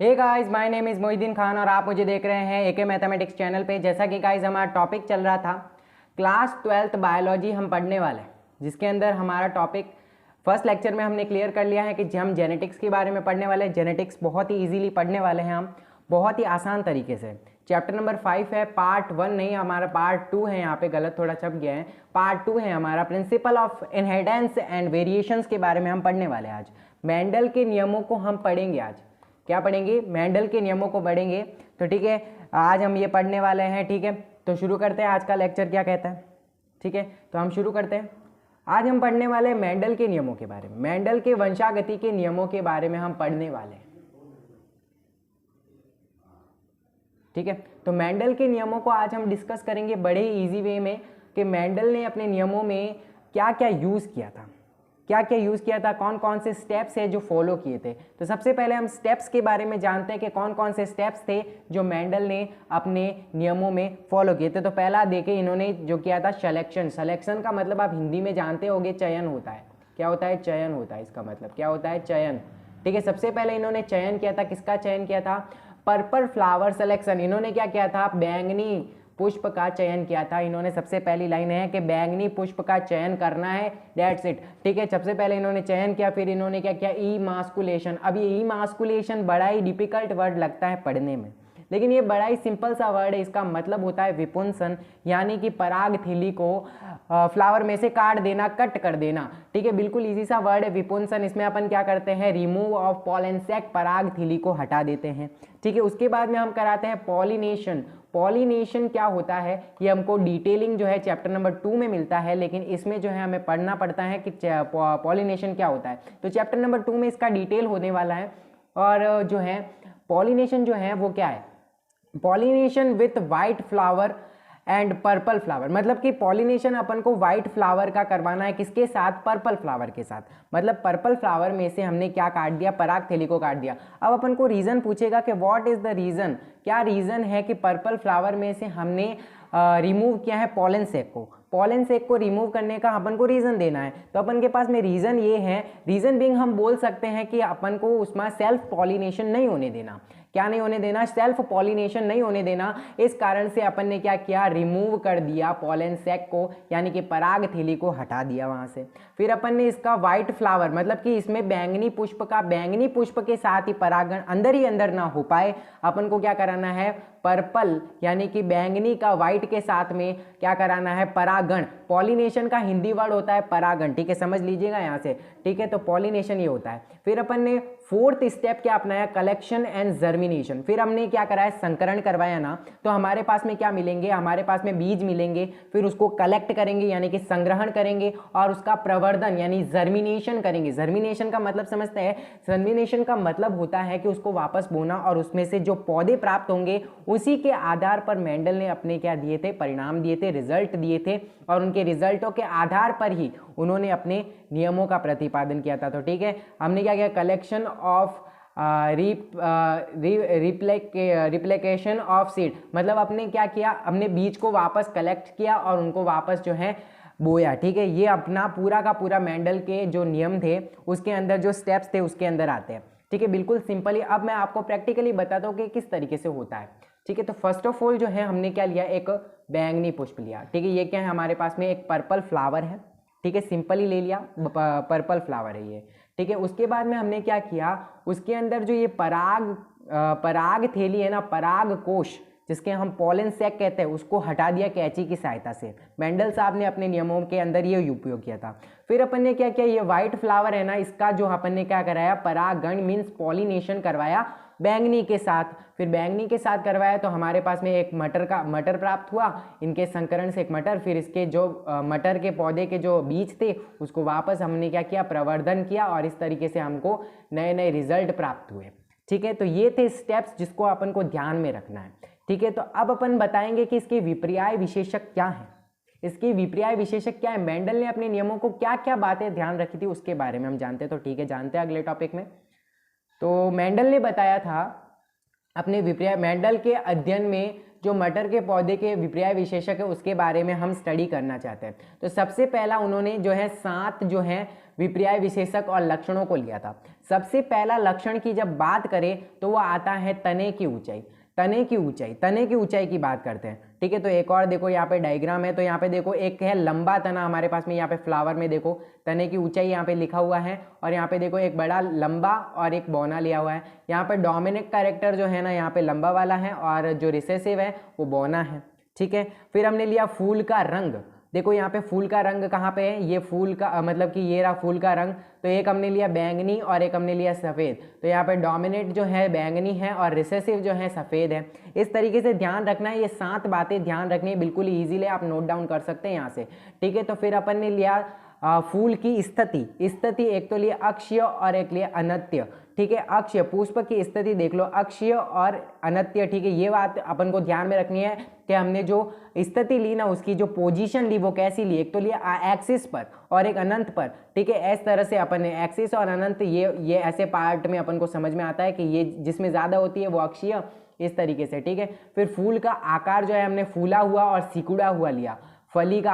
Hey guys, my name is Mohiddin Khan और आप मुझे देख रहे हैं एके मैथमेटिक्स चैनल पे। जैसा कि गाइस हमारा टॉपिक चल रहा था क्लास 12th बायोलॉजी हम पढ़ने वाले हैं, जिसके अंदर हमारा टॉपिक फर्स्ट लेक्चर में हमने क्लियर कर लिया है कि हम जेनेटिक्स के बारे में पढ़ने वाले हैं। जेनेटिक्स बहुत ही ईजिली पढ़ने वाले हैं हम, बहुत ही आसान तरीके से। चैप्टर नंबर 5 है, पार्ट 1 नहीं हमारा पार्ट 2 है, यहाँ पे गलत थोड़ा छप गया है, पार्ट 2 है हमारा। Principle of inheritance and variations के बारे में हम पढ़ने वाले हैं आज। मेंडल के नियमों को हम पढ़ेंगे आज। क्या पढ़ेंगे? मेंडल के नियमों को पढ़ेंगे। तो ठीक है, आज हम ये पढ़ने वाले हैं। ठीक है, तो शुरू करते हैं। आज का लेक्चर क्या कहता है? ठीक है, तो हम शुरू करते हैं। आज हम पढ़ने वाले हैं मेंडल के नियमों के बारे में। मेंडल के वंशागति के नियमों के बारे में हम पढ़ने वाले हैं। ठीक है, तो मेंडल के नियमों को आज हम डिस्कस करेंगे बड़े ही ईजी वे में कि मेंडल ने अपने नियमों में क्या क्या यूज़ किया था, क्या क्या यूज़ किया था, कौन कौन से स्टेप्स है जो फॉलो किए थे। तो सबसे पहले हम स्टेप्स के बारे में जानते हैं कि कौन कौन से स्टेप्स थे जो मेंडल ने अपने नियमों में फॉलो किए थे। तो पहला देखे इन्होंने जो किया था सिलेक्शन। सिलेक्शन का मतलब आप हिंदी में जानते होंगे, चयन होता है। क्या होता है? चयन होता है। इसका मतलब क्या होता है? चयन। ठीक है, सबसे पहले इन्होंने चयन किया था। किसका चयन किया था? Purple flower selection. इन्होंने क्या किया था? बैंगनी पुष्प का चयन किया था। इन्होंने सबसे पहली लाइन है कि बैंगनी पुष्प का चयन करना है, दैट्स इट। ठीक है, सबसे पहले इन्होंने चयन किया, फिर इन्होंने क्या किया? ईमास्कुलेशन। अब ये ईमास्कुलेशन बड़ा ही डिफिकल्ट वर्ड लगता है पढ़ने में, लेकिन ये बड़ा ही सिंपल सा वर्ड है। इसका मतलब होता है विपुंसन, यानी कि पराग थैली को फ्लावर में से काट देना, कट कर देना। ठीक है, बिल्कुल इजी सा वर्ड है विपुंसन। इसमें अपन क्या करते हैं? रिमूव ऑफ पॉलन सैक, पराग थैली को हटा देते हैं। ठीक है, उसके बाद में हम कराते हैं पॉलिनेशन। पॉलिनेशन क्या होता है ये हमको डिटेलिंग जो है चैप्टर नंबर 2 में मिलता है, लेकिन इसमें जो है हमें पढ़ना पड़ता है कि पॉलिनेशन क्या होता है। तो चैप्टर नंबर 2 में इसका डिटेल होने वाला है। और जो है पॉलिनेशन जो है वो क्या है? Pollination with white flower and purple flower. मतलब कि पॉलिनेशन अपन को वाइट फ्लावर का करवाना है। किसके साथ? पर्पल फ्लावर के साथ। मतलब पर्पल फ्लावर में से हमने क्या काट दिया? पराग थैली को काट दिया। अब अपन को रीजन पूछेगा कि व्हाट इज द रीजन, क्या रीजन है कि पर्पल फ्लावर में से हमने रिमूव किया है पॉलन सेक को। पॉलन सेक को रिमूव करने का अपन को रीजन देना है। तो अपन के पास में रीजन ये है, रीजन बिंग हम बोल सकते हैं कि अपन को उसमें सेल्फ पॉलिनेशन नहीं होने देना। क्या नहीं होने देना? सेल्फ पॉलिनेशन नहीं होने देना। इस कारण से अपन ने क्या किया? रिमूव कर दिया पॉलन सैक को, यानी कि पराग थैली को हटा दिया वहां से। फिर अपन ने इसका व्हाइट फ्लावर, मतलब कि इसमें बैंगनी पुष्प का, बैंगनी पुष्प के साथ ही परागण अंदर ही अंदर ना हो पाए, अपन को क्या कराना है? पर्पल यानी कि बैंगनी का व्हाइट के साथ में क्या कराना है? परागण। पॉलिनेशन का हिंदी वर्ड होता है परागण। ठीक है, समझ लीजिएगा यहाँ से। ठीक है, तो पॉलिनेशन ये होता है। फिर अपन ने फोर्थ स्टेप क्या अपनाया? Collection and germination. फिर हमने क्या कराया? संकरण करवाया ना। तो हमारे पास में क्या मिलेंगे? हमारे पास में बीज मिलेंगे, फिर उसको कलेक्ट करेंगे यानी कि संग्रहण करेंगे, और उसका प्रवर्धन यानी जर्मिनेशन करेंगे। जर्मिनेशन का मतलब समझते हैं? जर्मिनेशन का मतलब होता है कि उसको वापस बोना, और उसमें से जो पौधे प्राप्त होंगे उसी के आधार पर मेंडल ने अपने क्या दिए थे? परिणाम दिए थे, रिजल्ट दिए थे, और उनके रिजल्टों के आधार पर ही उन्होंने अपने नियमों का प्रतिपादन किया था। तो ठीक है, हमने क्या किया? Collection of replication of seed. मतलब अपने क्या किया? हमने बीज को वापस कलेक्ट किया और उनको वापस जो है बोया। ठीक है, ये अपना पूरा का पूरा मेंडल के जो नियम थे उसके अंदर, जो स्टेप्स थे उसके अंदर आते हैं। ठीक है, बिल्कुल सिंपली। अब मैं आपको प्रैक्टिकली बताता हूँ कि किस तरीके से होता है। ठीक है, तो फर्स्ट ऑफ ऑल जो है हमने क्या लिया? एक बैंगनी पुष्प लिया। ठीक है, ये क्या है? हमारे पास में एक पर्पल फ्लावर है। ठीक है, सिंपली ले लिया, पर्पल फ्लावर है ये। ठीक है, उसके बाद में हमने क्या किया? उसके अंदर जो ये पराग थैली है ना, पराग कोश, जिसके हम पॉलन सैक कहते हैं, उसको हटा दिया कैंची की सहायता से। मेंडल साहब ने अपने नियमों के अंदर ये उपयोग किया था। फिर अपन ने क्या किया? ये व्हाइट फ्लावर है ना, इसका जो अपन ने क्या कराया? परागण मीन्स पॉलिनेशन करवाया बैंगनी के साथ। फिर बैंगनी के साथ करवाया तो हमारे पास में एक मटर प्राप्त हुआ, इनके संकरण से एक मटर। फिर इसके जो मटर के पौधे के जो बीज थे उसको वापस हमने क्या किया? प्रवर्धन किया, और इस तरीके से हमको नए नए रिजल्ट प्राप्त हुए। ठीक है, तो ये थे स्टेप्स जिसको अपन को ध्यान में रखना है। ठीक है, तो अब अपन बताएंगे कि इसके विपर्याय विशेषक क्या है। इसकी विपर्याय विशेषक क्या है? मेंडल ने अपने नियमों को क्या क्या बातें ध्यान रखी थी उसके बारे में हम जानते हैं। तो ठीक है, जानते हैं अगले टॉपिक में। तो मेंडल ने बताया था अपने विपर्याय, मेंडल के अध्ययन में जो मटर के पौधे के विपर्याय विशेषक है उसके बारे में हम स्टडी करना चाहते हैं। तो सबसे पहला उन्होंने जो है 7 जो है विपर्याय विशेषक और लक्षणों को लिया था। सबसे पहला लक्षण की जब बात करें तो वो आता है तने की ऊंचाई। तने की ऊंचाई की बात करते हैं, ठीक है। तो एक और देखो यहाँ पे डायग्राम है, तो यहाँ पे देखो एक है लंबा तना हमारे पास में, यहाँ पे फ्लावर में देखो तने की ऊंचाई यहाँ पे लिखा हुआ है, और यहाँ पे देखो एक बड़ा लंबा और एक बौना लिया हुआ है। यहाँ पे डोमिनेंट कैरेक्टर जो है ना यहाँ पे लंबा वाला है, और जो रिसेसिव है वो बौना है, ठीक है। फिर हमने लिया फूल का रंग। देखो यहाँ पे फूल का रंग कहाँ पे है, ये फूल का मतलब कि ये रहा फूल का रंग। तो एक हमने लिया बैंगनी और एक हमने लिया सफ़ेद। तो यहाँ पे डोमिनेट जो है बैंगनी है और रिसेसिव जो है सफ़ेद है। इस तरीके से ध्यान रखना है, ये 7 बातें ध्यान रखनी है, बिल्कुल ईजिली आप नोट डाउन कर सकते हैं यहाँ से, ठीक है। तो फिर अपन ने लिया फूल की स्थिति एक तो लिया अक्षीय और एक लिया अनत्य, ठीक है। अक्षीय पुष्प की स्थिति देख लो, अक्षीय और अनत्य, ठीक है। ये बात अपन को ध्यान में रखनी है कि हमने जो स्थिति ली ना उसकी जो पोजीशन ली वो कैसी ली, एक तो लिया एक्सिस पर और एक अनंत पर, ठीक है। इस तरह से अपन ने एक्सिस और अनंत ये ऐसे पार्ट में अपन को समझ में आता है कि ये जिसमें ज़्यादा होती है वो अक्षीय, इस तरीके से, ठीक है। फिर फूल का आकार जो है हमने फूला हुआ और सिकुड़ा हुआ लिया, फली का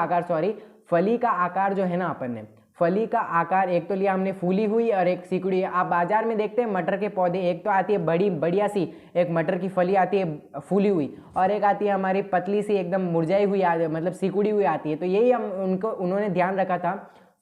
आकार जो है ना अपन ने फली का आकार एक तो लिया हमने फूली हुई और एक सिकुड़ी। आप बाजार में देखते हैं मटर के पौधे, एक तो आती है बड़ी बढ़िया सी एक मटर की फली आती है फूली हुई, और एक आती है हमारी पतली सी एकदम मुरझाई हुई मतलब सिकुड़ी हुई आती है। तो यही हम उन्होंने ध्यान रखा था।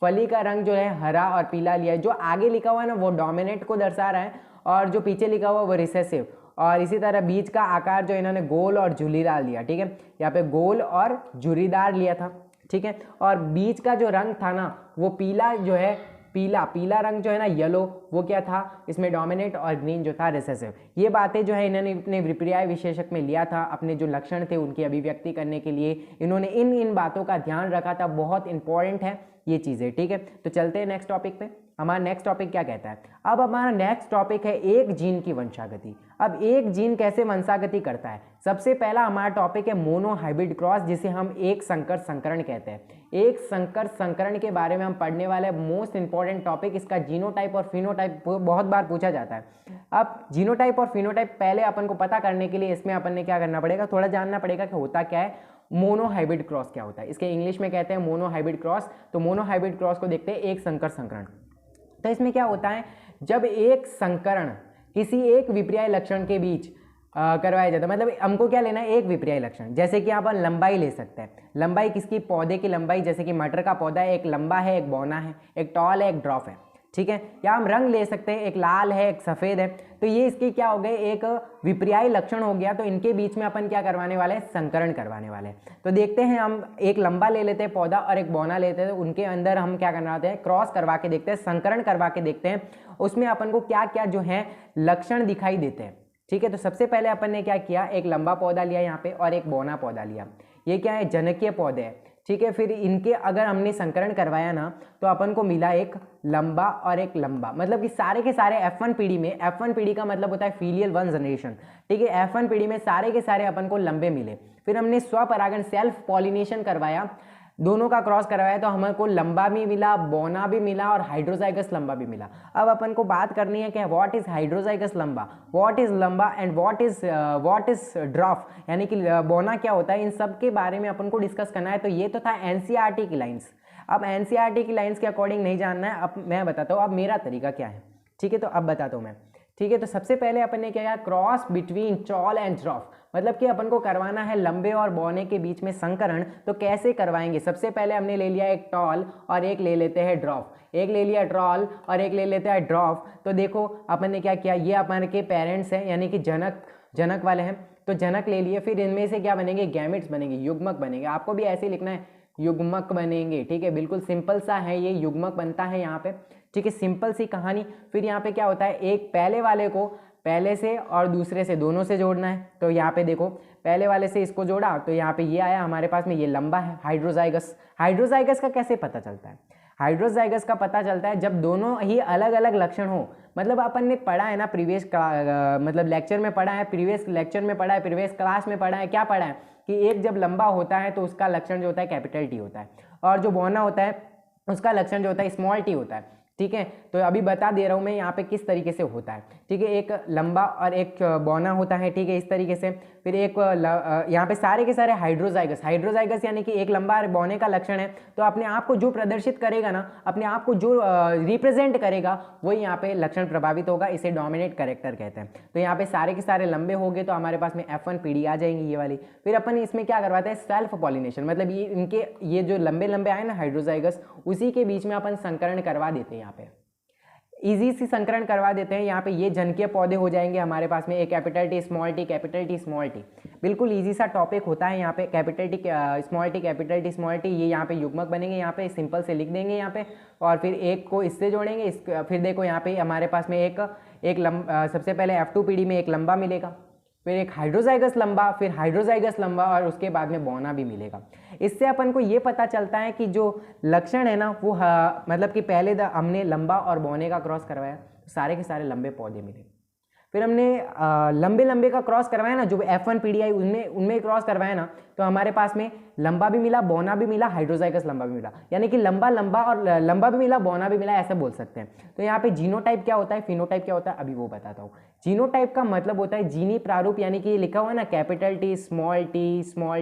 फली का रंग जो है हरा और पीला लिया है। जो आगे लिखा हुआ है ना वो डोमिनेट को दर्शा रहा है, और जो पीछे लिखा हुआ है वो रिसेसिव। और इसी तरह बीज का आकार जो इन्होंने गोल और झुर्रीदार लिया, ठीक है। यहाँ पे गोल और झुर्रीदार लिया था, ठीक है। और बीज का जो रंग था ना वो पीला जो है, पीला रंग जो है ना येलो, वो क्या था इसमें डोमिनेट, और ग्रीन जो था रिसेसिव। ये बातें जो है इन्होंने अपने विपर्याय विशेषक में लिया था, अपने जो लक्षण थे उनकी अभिव्यक्ति करने के लिए इन्होंने इन बातों का ध्यान रखा था। बहुत इंपॉर्टेंट है ये चीज़ें, ठीक है। तो चलते हैं नेक्स्ट टॉपिक पे। हमारा नेक्स्ट टॉपिक क्या कहता है, अब हमारा नेक्स्ट टॉपिक है एक जीन की वंशागति। अब एक जीन कैसे वंशागति करता है, सबसे पहला हमारा टॉपिक है मोनोहाइब्रिड क्रॉस, जिसे हम एक संकर संकरण कहते हैं। एक संकर संकरण के बारे में हम पढ़ने वाले मोस्ट इंपॉर्टेंट टॉपिक, इसका जीनोटाइप और फिनोटाइप बहुत बार पूछा जाता है। अब जीनोटाइप और फिनोटाइप पहले अपन को पता करने के लिए इसमें अपन ने क्या करना पड़ेगा, थोड़ा जानना पड़ेगा कि होता क्या है, मोनोहाइब्रिड क्रॉस क्या होता है। इसके इंग्लिश में कहते हैं मोनोहाइब्रिड क्रॉस। तो मोनोहाइब्रिड क्रॉस को देखते हैं एक संकर संकरण। तो इसमें क्या होता है, जब एक संकरण किसी एक विपर्याय लक्षण के बीच करवाया जाता है, मतलब हमको क्या लेना है, एक विपर्याय लक्षण। जैसे कि आप लंबाई ले सकते हैं, लंबाई किसकी, पौधे की लंबाई, जैसे कि मटर का पौधा है, एक लंबा है एक बौना है, एक टॉल है एक ड्रॉप है, ठीक है। या हम रंग ले सकते हैं, एक लाल है एक सफ़ेद है। तो ये इसके क्या हो गए, एक विपर्याय लक्षण हो गया। तो इनके बीच में अपन क्या करवाने वाले हैं, संकरण करवाने वाले हैं। तो देखते हैं, हम एक लंबा ले लेते हैं पौधा और एक बौना लेते हैं, उनके अंदर हम क्या करवाते हैं, क्रॉस करवा के देखते हैं, संकरण करवा के देखते हैं, उसमें अपन को क्या क्या जो है लक्षण दिखाई देते हैं, ठीक है। तो सबसे पहले अपन ने क्या किया, एक लंबा पौधा लिया यहाँ पे और एक बौना पौधा लिया। ये क्या है, जनकीय पौधे हैं, ठीक है। फिर इनके अगर हमने संकरण करवाया ना तो अपन को मिला एक लंबा और एक लंबा, मतलब कि सारे के सारे F1 पीढ़ी में, F1 पीढ़ी का मतलब होता है फीलियल 1 जनरेशन, ठीक है। F1 पीढ़ी में सारे के सारे अपन को लंबे मिले। फिर हमने स्वपरागण सेल्फ पॉलिनेशन करवाया, दोनों का क्रॉस करवाया, तो हमको लंबा भी मिला, बौना भी मिला और हाइड्रोजाइगस लंबा भी मिला। अब अपन को बात करनी है कि व्हाट इज हाइड्रोजाइगस लंबा, व्हाट इज लंबा एंड व्हाट इज ड्रॉफ, यानी कि बौना क्या होता है, इन सब के बारे में अपन को डिस्कस करना है। तो ये तो था एनसीईआरटी की लाइन्स। अब एनसीईआरटी की लाइन्स के अकॉर्डिंग नहीं जानना है, अब मैं बताता हूँ अब मेरा तरीका क्या है, ठीक है। तो अब बताता हूँ मैं, ठीक है। तो सबसे पहले अपन ने क्या किया, क्रॉस बिटवीन टॉल एंड ड्रॉफ, मतलब कि अपन को करवाना है लंबे और बौने के बीच में संकरण। तो कैसे करवाएंगे, सबसे पहले हमने ले लिया एक टॉल और एक ले लेते हैं ड्रॉफ, एक ले लिया टॉल और एक ले लेते हैं ड्रॉफ। तो देखो अपन ने क्या किया, ये अपन के पेरेंट्स हैं यानी कि जनक वाले हैं, तो जनक ले लिए। फिर इनमें से क्या बनेंगे, गैमेट्स बनेंगे, युग्मक बनेंगे। आपको भी ऐसे ही लिखना है, युग्मक बनेंगे, ठीक है। बिल्कुल सिंपल सा है, ये युग्मक बनता है यहाँ पे, ठीक है। सिंपल सी कहानी। फिर यहाँ पे क्या होता है, एक पहले वाले को पहले से और दूसरे से दोनों से जोड़ना है। तो यहाँ पे देखो पहले वाले से इसको जोड़ा तो यहाँ पे ये आया हमारे पास में, ये लंबा है हाइड्रोजाइगस। हाइड्रोजाइगस का कैसे पता चलता है, हाइड्रोजाइगस का पता चलता है जब दोनों ही अलग अलग लक्षण हो। मतलब अपन ने पढ़ा है ना प्रीवियस मतलब लेक्चर में पढ़ा है, प्रीवियस लेक्चर में पढ़ा है, प्रीवियस क्लास में पढ़ा है, क्या पढ़ा है कि एक जब लंबा होता है तो उसका लक्षण जो होता है कैपिटल टी होता है, और जो बौना होता है उसका लक्षण जो होता है स्मॉल टी होता है, ठीक है। तो अभी बता दे रहा हूँ मैं यहाँ पे किस तरीके से होता है, ठीक है। एक लंबा और एक बौना होता है, ठीक है, इस तरीके से। फिर एक यहाँ पे सारे के सारे हाइड्रोजाइगस, हाइड्रोजाइगस यानी कि एक लंबा और बौने का लक्षण है। तो अपने आप को जो प्रदर्शित करेगा ना, अपने आप को जो रिप्रेजेंट करेगा, वही यहाँ पे लक्षण प्रभावित होगा, इसे डोमिनेट कैरेक्टर कहते हैं। तो यहाँ पे सारे के सारे लंबे हो गए तो हमारे पास में F1 पीढ़ी आ जाएंगी ये वाली। फिर अपन इसमें क्या करवाते हैं, सेल्फ पॉलिनेशन, मतलब ये इनके ये जो लंबे लंबे आए ना हाइड्रोजाइगस, उसी के बीच में अपन संकरण करवा देते हैं। यहाँ पे इजी सी संकरण करवा देते हैं। यहाँ पे ये जनकीय पौधे हो जाएंगे हमारे पास में, एक capital T small T, capital T small T. बिल्कुल इजी सा टॉपिक होता है यहाँ पे, capital T small T, capital T small T, ये यहाँ पे युग्मक बनेंगे, यहाँ पे सिंपल से लिख देंगे यहाँ पे, और फिर एक को इससे जोड़ेंगे। फिर देखो यहाँ पे हमारे पास में एक सबसे पहले F2 पीढ़ी में एक लंबा मिलेगा, फिर एक हाइड्रोजाइगस लंबा, फिर हाइड्रोजाइगस लंबा, और उसके बाद में बौना भी मिलेगा। इससे अपन को ये पता चलता है कि जो लक्षण है ना वो मतलब कि पहले हमने लंबा और बौने का क्रॉस करवाया, सारे के सारे लंबे पौधे मिले। फिर हमने लंबे लंबे का क्रॉस करवाया ना, जो F1 पीढ़ी आई उनमें क्रॉस करवाया ना, तो हमारे पास में लंबा भी मिला, बौना भी मिला, हाइड्रोजाइगस लंबा भी मिला, यानी कि लंबा लंबा और लंबा भी मिला, बौना भी मिला, ऐसा बोल सकते हैं। तो यहाँ पे जीनोटाइप क्या होता है, फिनोटाइप क्या होता है, अभी वो बताता हूँ। जीनोटाइप का मतलब होता है जीनी प्रारूप, यानी कि लिखा हुआ है ना capital T small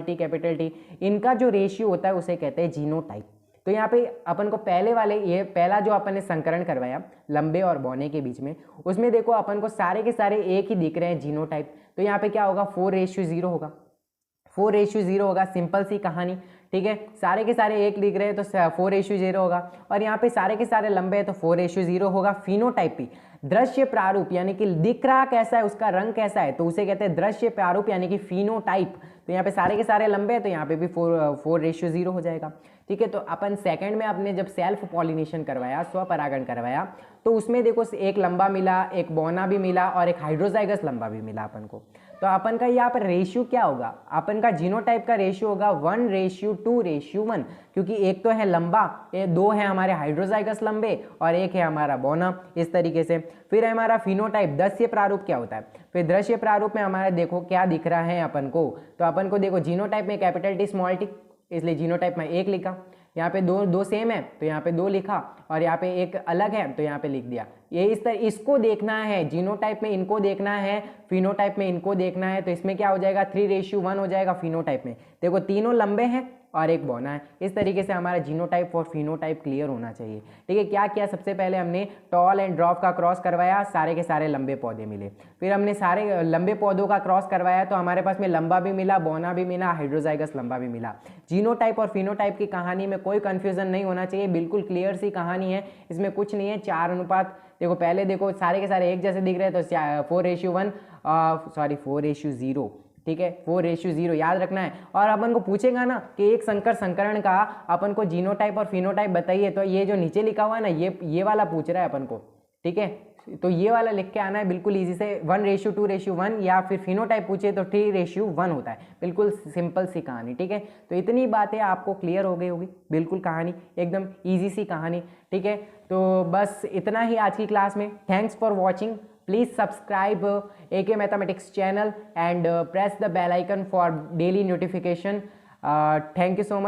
T capital T, इनका जो रेशियो होता है उसे कहते हैं जीनोटाइप। तो यहाँ पे अपन को पहले वाले ये पहला जो अपन ने संकरण करवाया लंबे और बौने के बीच में, उसमें देखो अपन को सारे के सारे एक ही दिख रहे हैं जीनोटाइप। तो यहाँ पे क्या होगा, 4:0 होगा, 4:0 होगा, सिंपल सी कहानी, ठीक है। सारे के सारे एक दिख रहे हैं तो 4:0 होगा, और यहाँ पे सारे के सारे लंबे हैं तो 4:0 होगा। फिनोटाइप भी दृश्य प्रारूप, यानी कि दिख रहा कैसा है, उसका रंग कैसा है, तो उसे कहते हैं दृश्य प्रारूप, यानी कि फिनोटाइप। तो यहाँ पे सारे के सारे लंबे हैं तो यहाँ पे भी 4:0 हो जाएगा, ठीक है। तो अपन सेकंड में अपने जब सेल्फ पॉलिनेशन करवाया, स्वपरागण करवाया, तो उसमें देखो एक लंबा मिला, एक बौना भी मिला, और एक हाइड्रोजाइगस लंबा भी मिला अपन को। तो अपन का यहाँ पर रेशियो क्या होगा, अपन का जीनोटाइप का रेशियो होगा 1:2:1, क्योंकि एक तो है लंबा, ये दो है हमारे हाइड्रोजाइगस लंबे, और एक है हमारा बौना, इस तरीके से। फिर है हमारा फिनोटाइप, दृश्य प्रारूप क्या होता है, फिर दृश्य प्रारूप में हमारा देखो क्या दिख रहा है अपन को, तो अपन को देखो जीनोटाइप में कैपिटल टी स्मॉल टी, इसलिए जीनोटाइप में 1 लिखा, यहाँ पे दो सेम है तो यहाँ पे 2 लिखा, और यहाँ पे एक अलग है तो यहाँ पे लिख दिया। ये इस तरह इसको देखना है, जीनोटाइप में इनको देखना है, फिनोटाइप में इनको देखना है, तो इसमें क्या हो जाएगा 3:1 हो जाएगा। फिनोटाइप में देखो तीनों लंबे हैं और एक बौना है, इस तरीके से हमारा जीनोटाइप और फिनोटाइप क्लियर होना चाहिए, ठीक है। क्या किया, सबसे पहले हमने टॉल एंड ड्रॉप का क्रॉस करवाया, सारे के सारे लंबे पौधे मिले। फिर हमने सारे लंबे पौधों का क्रॉस करवाया तो हमारे पास में लंबा भी मिला, बौना भी मिला, हाइड्रोजाइगस लंबा भी मिला। जीनोटाइप और फिनोटाइप की कहानी में कोई कंफ्यूजन नहीं होना चाहिए, बिल्कुल क्लियर सी कहानी है, इसमें कुछ नहीं है। 4 अनुपात देखो, पहले देखो सारे के सारे एक जैसे दिख रहे हैं तो 4:0, ठीक है, 4:0 याद रखना है। और अपन को पूछेगा ना कि एक संकर संकरण का अपन को जीनोटाइप और फिनोटाइप बताइए, तो ये जो नीचे लिखा हुआ है ना, ये वाला पूछ रहा है अपन को, ठीक है। तो ये वाला लिख के आना है बिल्कुल इजी से, 1:2:1, या फिर फिनोटाइप पूछे तो 3:1 होता है, बिल्कुल सिंपल सी कहानी, ठीक है। तो इतनी बातें आपको क्लियर हो गई होगी, बिल्कुल कहानी एकदम ईजी सी कहानी, ठीक है। तो बस इतना ही आज की क्लास में। Thanks for watching, please subscribe AK Mathematics channel and press the bell icon for daily notification. Thank you so much.